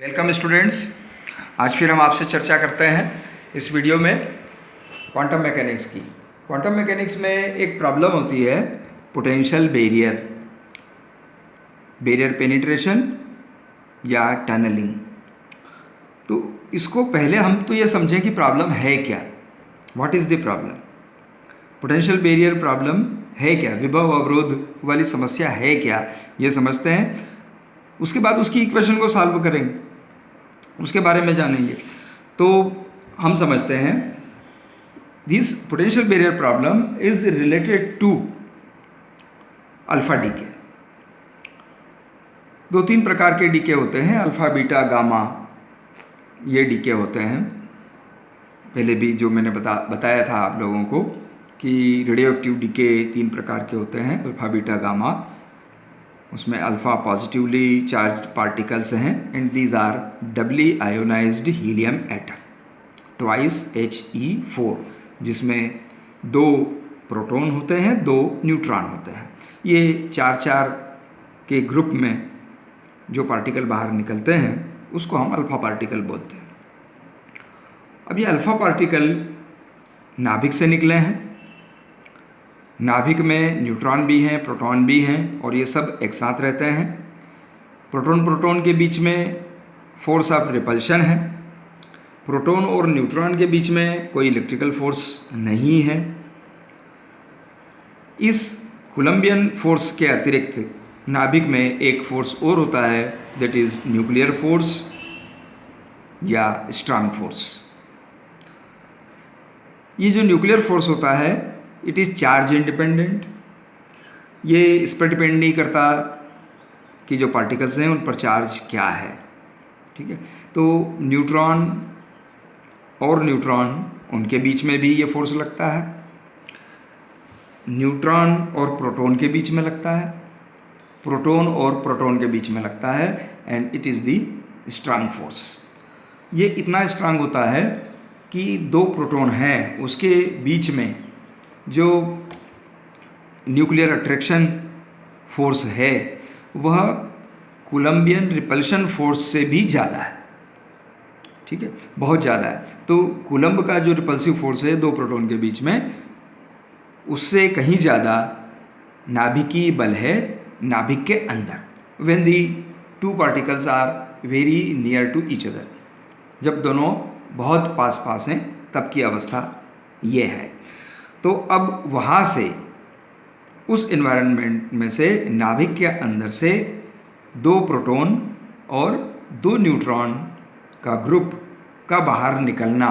Welcome students. आज फिर हम आपसे चर्चा करते हैं इस वीडियो में क्वांटम मैकेनिक्स की। क्वांटम मैकेनिक्स में एक प्रॉब्लम होती है पोटेंशियल बैरियर पेनिट्रेशन या टनलिंग। तो इसको पहले हम तो ये समझें कि प्रॉब्लम है क्या, what is the problem. Potential barrier problem है क्या, विभव अवरोध वाली समस्या है क्या, ये समझते हैं। उसके बाद उसकी इक्वेशन को सॉल्व करेंगे, उसके बारे में जानेंगे। तो हम समझते हैं this potential barrier problem is related to alpha decay. दो तीन प्रकार के डीके होते हैं, अल्फा बीटा गामा, ये डीके होते हैं। पहले भी जो मैंने बताया था आप लोगों को कि रेडियो एक्टिव डीके तीन प्रकार के होते हैं, अल्फा बीटा गामा। उसमें अल्फ़ा पॉजिटिवली चार्ज पार्टिकल्स हैं and these are doubly ionised helium atom twice He4, जिसमें दो प्रोटॉन होते हैं, दो न्यूट्रॉन होते हैं। ये चार चार के ग्रुप में जो पार्टिकल बाहर निकलते हैं उसको हम अल्फ़ा पार्टिकल बोलते हैं। अब ये अल्फ़ा पार्टिकल नाभिक से निकले हैं। नाभिक में न्यूट्रॉन भी हैं, प्रोटॉन भी हैं, और ये सब एक साथ रहते हैं। प्रोटॉन प्रोटॉन के बीच में फोर्स ऑफ रिपल्शन है। प्रोटॉन और न्यूट्रॉन के बीच में कोई इलेक्ट्रिकल फोर्स नहीं है। इस कोलंबियन फोर्स के अतिरिक्त नाभिक में एक फोर्स और होता है, दैट इज़ न्यूक्लियर फोर्स या स्ट्रॉन्ग फोर्स। ये जो न्यूक्लियर फोर्स होता है इट इज़ चार्ज इंडिपेंडेंट। ये इस पर डिपेंड नहीं करता कि जो पार्टिकल्स हैं उन पर चार्ज क्या है, ठीक है। तो न्यूट्रॉन और न्यूट्रॉन, उनके बीच में भी ये फोर्स लगता है। न्यूट्रॉन और प्रोटॉन के बीच में लगता है, प्रोटॉन और प्रोटॉन के बीच में लगता है, and it is the strong force. ये इतना स्ट्रांग होता है कि दो प्रोटॉन हैं उसके बीच में जो न्यूक्लियर अट्रैक्शन फोर्स है वह कोलंबियन रिपल्शन फोर्स से भी ज़्यादा है, ठीक है, बहुत ज़्यादा है। तो कोलंब का जो रिपल्सिव फोर्स है दो प्रोटॉन के बीच में, उससे कहीं ज़्यादा नाभिकीय बल है नाभिक के अंदर, when the two particles are very near to each other. जब दोनों बहुत पास पास हैं तब की अवस्था ये है। तो अब वहाँ से, उस एनवायरनमेंट में से, नाभिक के अंदर से दो प्रोटॉन और दो न्यूट्रॉन का ग्रुप का बाहर निकलना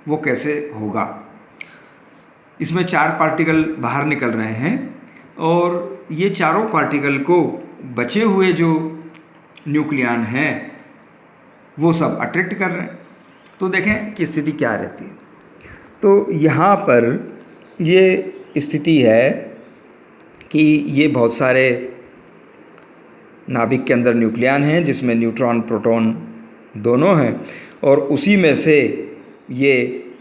वो कैसे होगा। इसमें चार पार्टिकल बाहर निकल रहे हैं और ये चारों पार्टिकल को बचे हुए जो न्यूक्लियन हैं वो सब अट्रैक्ट कर रहे हैं। तो देखें कि स्थिति क्या रहती है। तो यहाँ पर ये स्थिति है कि ये बहुत सारे नाभिक के अंदर न्यूक्लियन हैं जिसमें न्यूट्रॉन प्रोटॉन दोनों हैं, और उसी में से ये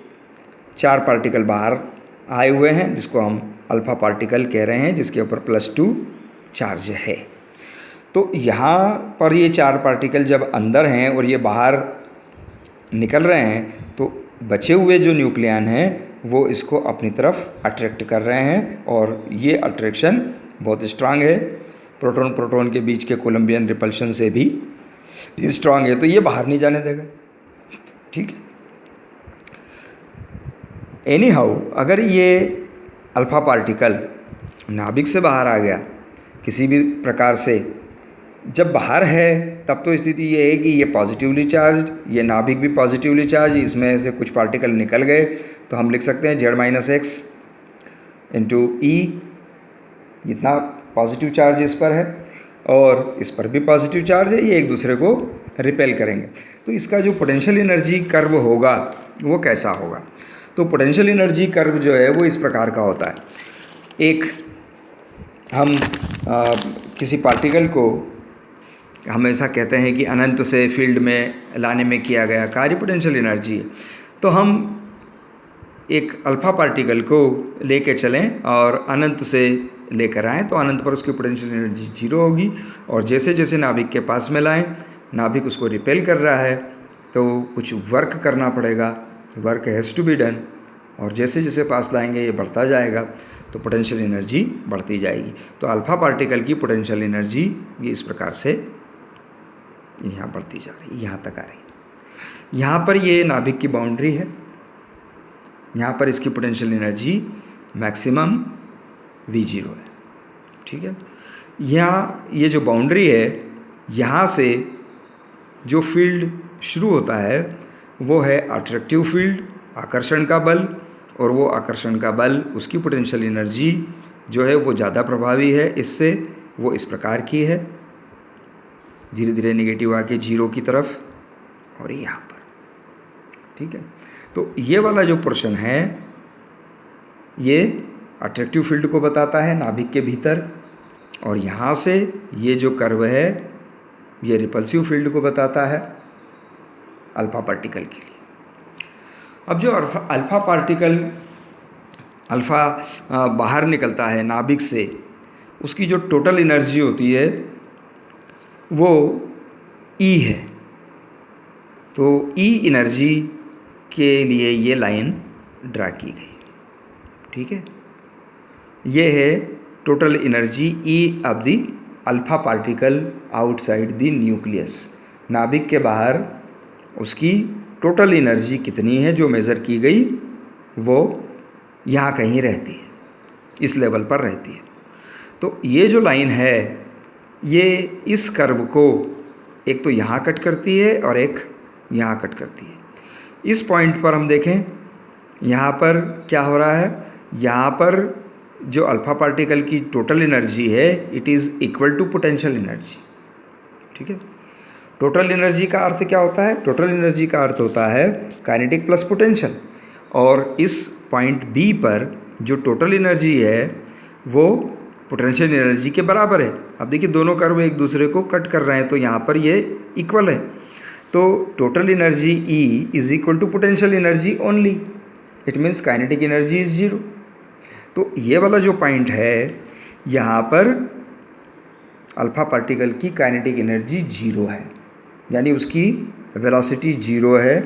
चार पार्टिकल बाहर आए हुए हैं जिसको हम अल्फ़ा पार्टिकल कह रहे हैं, जिसके ऊपर +2 चार्ज है। तो यहाँ पर ये चार पार्टिकल जब अंदर हैं और ये बाहर निकल रहे हैं तो बचे हुए जो न्यूक्लियन हैं वो इसको अपनी तरफ अट्रैक्ट कर रहे हैं, और ये अट्रैक्शन बहुत स्ट्रांग है, प्रोटॉन प्रोटॉन के बीच के कोलंबियन रिपल्शन से भी स्ट्रांग है। तो ये बाहर नहीं जाने देगा, ठीक है। एनी हाउ, अगर ये अल्फ़ा पार्टिकल नाभिक से बाहर आ गया किसी भी प्रकार से, जब बाहर है तब तो स्थिति ये है कि ये पॉजिटिवली चार्ज, ये नाभिक भी पॉजिटिवली चार्ज, इसमें से कुछ पार्टिकल निकल गए तो हम लिख सकते हैं Z-x इंटू E। इतना पॉजिटिव चार्ज इस पर है और इस पर भी पॉजिटिव चार्ज है, ये एक दूसरे को रिपेल करेंगे। तो इसका जो पोटेंशियल एनर्जी कर्व होगा वो कैसा होगा। तो पोटेंशियल एनर्जी कर्व जो है वो इस प्रकार का होता है। एक हम किसी पार्टिकल को हमेशा कहते हैं कि अनंत से फील्ड में लाने में किया गया कार्य पोटेंशियल एनर्जी है। तो हम एक अल्फ़ा पार्टिकल को लेके चलें और अनंत से लेकर आएँ तो अनंत पर उसकी पोटेंशियल एनर्जी 0 होगी, और जैसे जैसे नाभिक के पास में लाएं नाभिक उसको रिपेल कर रहा है, तो कुछ वर्क करना पड़ेगा, work has to be done, और जैसे जैसे पास लाएंगे ये बढ़ता जाएगा तो पोटेंशियल एनर्जी बढ़ती जाएगी। तो अल्फ़ा पार्टिकल की पोटेंशियल एनर्जी ये इस प्रकार से यहाँ बढ़ती जा रही है, यहाँ तक आ रही है। यहाँ पर ये नाभिक की बाउंड्री है, यहाँ पर इसकी पोटेंशियल एनर्जी मैक्सिमम V0 है, ठीक है। यहाँ ये जो बाउंड्री है, यहाँ से जो फील्ड शुरू होता है वो है अट्रैक्टिव फील्ड, आकर्षण का बल, और वो आकर्षण का बल, उसकी पोटेंशियल एनर्जी जो है वो ज़्यादा प्रभावी है इससे, वो इस प्रकार की है, धीरे धीरे नेगेटिव आके 0 की तरफ, और यहाँ पर, ठीक है। तो ये वाला जो पोर्शन है ये अट्रैक्टिव फील्ड को बताता है नाभिक के भीतर, और यहाँ से ये जो कर्व है ये रिपल्सिव फील्ड को बताता है अल्फ़ा पार्टिकल के लिए। अब जो अल्फ़ा पार्टिकल बाहर निकलता है नाभिक से, उसकी जो टोटल एनर्जी होती है वो E है। तो E एनर्जी के लिए ये लाइन ड्रा की गई, ठीक है। ये है total energy E of the alpha particle outside the nucleus. नाभिक के बाहर उसकी टोटल एनर्जी कितनी है जो मेज़र की गई, वो यहाँ कहीं रहती है, इस लेवल पर रहती है। तो ये जो लाइन है ये इस कर्व को एक तो यहाँ कट करती है और एक यहाँ कट करती है। इस पॉइंट पर हम देखें, यहाँ पर क्या हो रहा है, यहाँ पर जो अल्फ़ा पार्टिकल की टोटल एनर्जी है it is equal to potential energy, ठीक है। टोटल एनर्जी का अर्थ क्या होता है, टोटल एनर्जी का अर्थ होता है काइनेटिक प्लस पोटेंशियल, और इस पॉइंट बी पर जो टोटल एनर्जी है वो पोटेंशियल एनर्जी के बराबर है। अब देखिए दोनों कर्व एक दूसरे को कट कर रहे हैं, तो यहाँ पर ये इक्वल है। तो total energy E is equal to potential energy only, it means kinetic energy is 0। तो ये वाला जो पॉइंट है यहाँ पर अल्फ़ा पार्टिकल की काइनेटिक एनर्जी 0 है, यानी उसकी वेलोसिटी 0 है,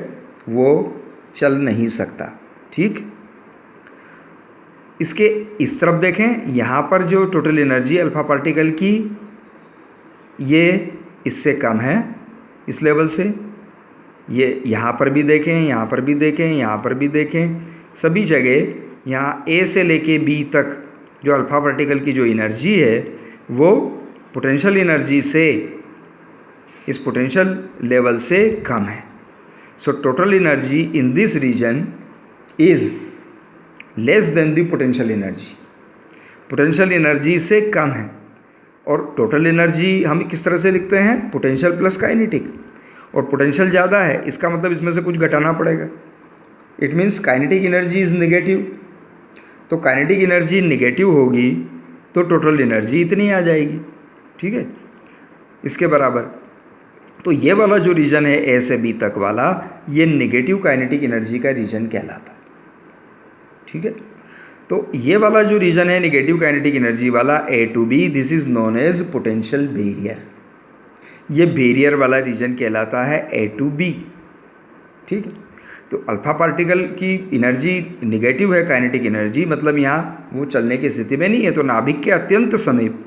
वो चल नहीं सकता, ठीक। इसके इस तरफ देखें, यहाँ पर जो टोटल एनर्जी अल्फ़ा पार्टिकल की ये इससे कम है इस लेवल से। ये यहाँ पर भी देखें, यहाँ पर भी देखें, यहाँ पर भी देखें, सभी जगह यहाँ A से लेके B तक जो अल्फ़ा पार्टिकल की जो एनर्जी है वो पोटेंशियल एनर्जी से, इस पोटेंशियल लेवल से कम है। So total energy in this region is less than the potential energy, potential energy से कम है। और टोटल एनर्जी हम किस तरह से लिखते हैं, पोटेंशियल प्लस काइनेटिक, और पोटेंशियल ज़्यादा है इसका मतलब इसमें से कुछ घटाना पड़ेगा, it means kinetic energy is negative. तो काइनेटिक एनर्जी नेगेटिव होगी तो टोटल एनर्जी इतनी आ जाएगी, ठीक है, इसके बराबर। तो ये वाला जो रीजन है A से B तक वाला, ये नेगेटिव काइनेटिक एनर्जी का रीजन कहलाता है, ठीक है। तो ये वाला जो रीजन है नेगेटिव काइनेटिक एनर्जी वाला A to B, this is known as potential barrier. ये बैरियर वाला रीजन कहलाता है A to B, ठीक है। तो अल्फ़ा पार्टिकल की एनर्जी नेगेटिव है काइनेटिक एनर्जी, मतलब यहाँ वो चलने की स्थिति में नहीं है। तो नाभिक के अत्यंत समीप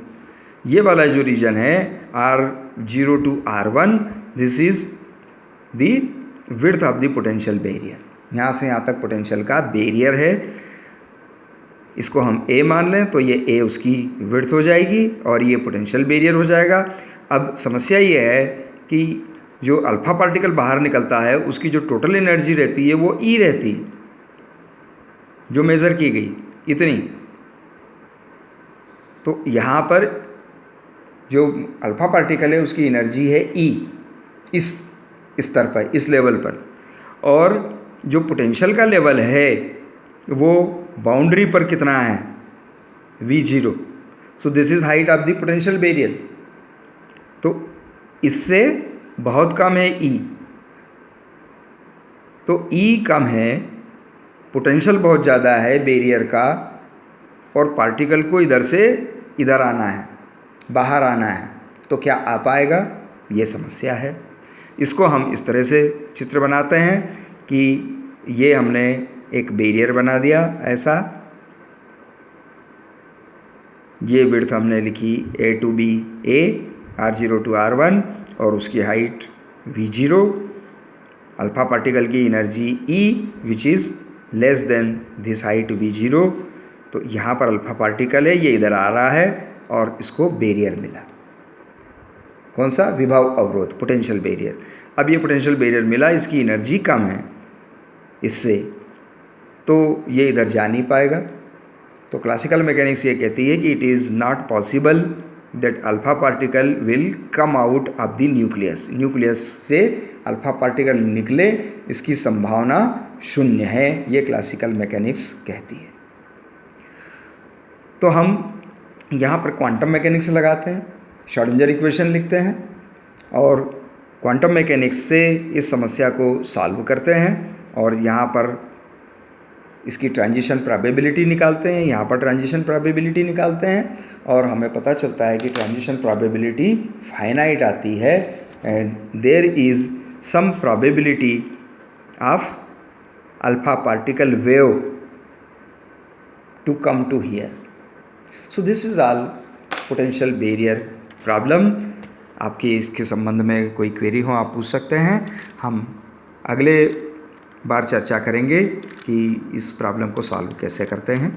ये वाला जो रीजन है R0 to R1, this is the width of the potential barrier. यहाँ से यहाँ तक पोटेंशियल का बैरियर है, इसको हम A मान लें तो ये A उसकी विड्थ हो जाएगी और ये पोटेंशियल बैरियर हो जाएगा। अब समस्या ये है कि जो अल्फ़ा पार्टिकल बाहर निकलता है उसकी जो टोटल एनर्जी रहती है वो E रहती है, जो मेज़र की गई इतनी। तो यहाँ पर जो अल्फ़ा पार्टिकल है उसकी एनर्जी है E, इस स्तर पर, इस लेवल पर, और जो पोटेंशियल का लेवल है वो बाउंड्री पर कितना है, V0। So this is height of the potential barrier. तो इससे बहुत कम है E, तो E कम है, पोटेंशियल बहुत ज़्यादा है बैरियर का, और पार्टिकल को इधर से इधर आना है, बाहर आना है, तो क्या आ पाएगा, ये समस्या है। इसको हम इस तरह से चित्र बनाते हैं कि ये हमने एक बैरियर बना दिया ऐसा, ये विड्थ हमने लिखी A to B A, R0 to R1 और उसकी हाइट V0, अल्फ़ा पार्टिकल की energy E which is less then this height V0। तो यहाँ पर अल्फ़ा पार्टिकल है, ये इधर आ रहा है और इसको बैरियर मिला। कौन सा? विभव अवरोध, पोटेंशियल बैरियर। अब ये पोटेंशियल बैरियर मिला, इसकी एनर्जी कम है इससे, तो ये इधर जा नहीं पाएगा। तो क्लासिकल मैकेनिक्स ये कहती है कि it is not possible that alpha particle will come out of the nucleus. Nucleus से अल्फ़ा पार्टिकल निकले, इसकी संभावना शून्य है, ये क्लासिकल मैकेनिक्स कहती है। तो हम यहाँ पर क्वांटम मैकेनिक्स लगाते हैं, श्रोडिंगर इक्वेशन लिखते हैं और क्वांटम मैकेनिक्स से इस समस्या को सॉल्व करते हैं और यहाँ पर इसकी ट्रांजिशन प्रोबेबिलिटी निकालते हैं, यहाँ पर ट्रांजिशन प्रोबेबिलिटी निकालते हैं और हमें पता चलता है कि ट्रांजिशन प्रोबेबिलिटी फाइनाइट आती है and there is some probability of alpha particle wave to come to here. So this is all potential barrier problem. आपकी इसके संबंध में कोई क्वेरी हो आप पूछ सकते हैं। हम अगले बार चर्चा करेंगे कि इस प्रॉब्लम को सॉल्व कैसे करते हैं।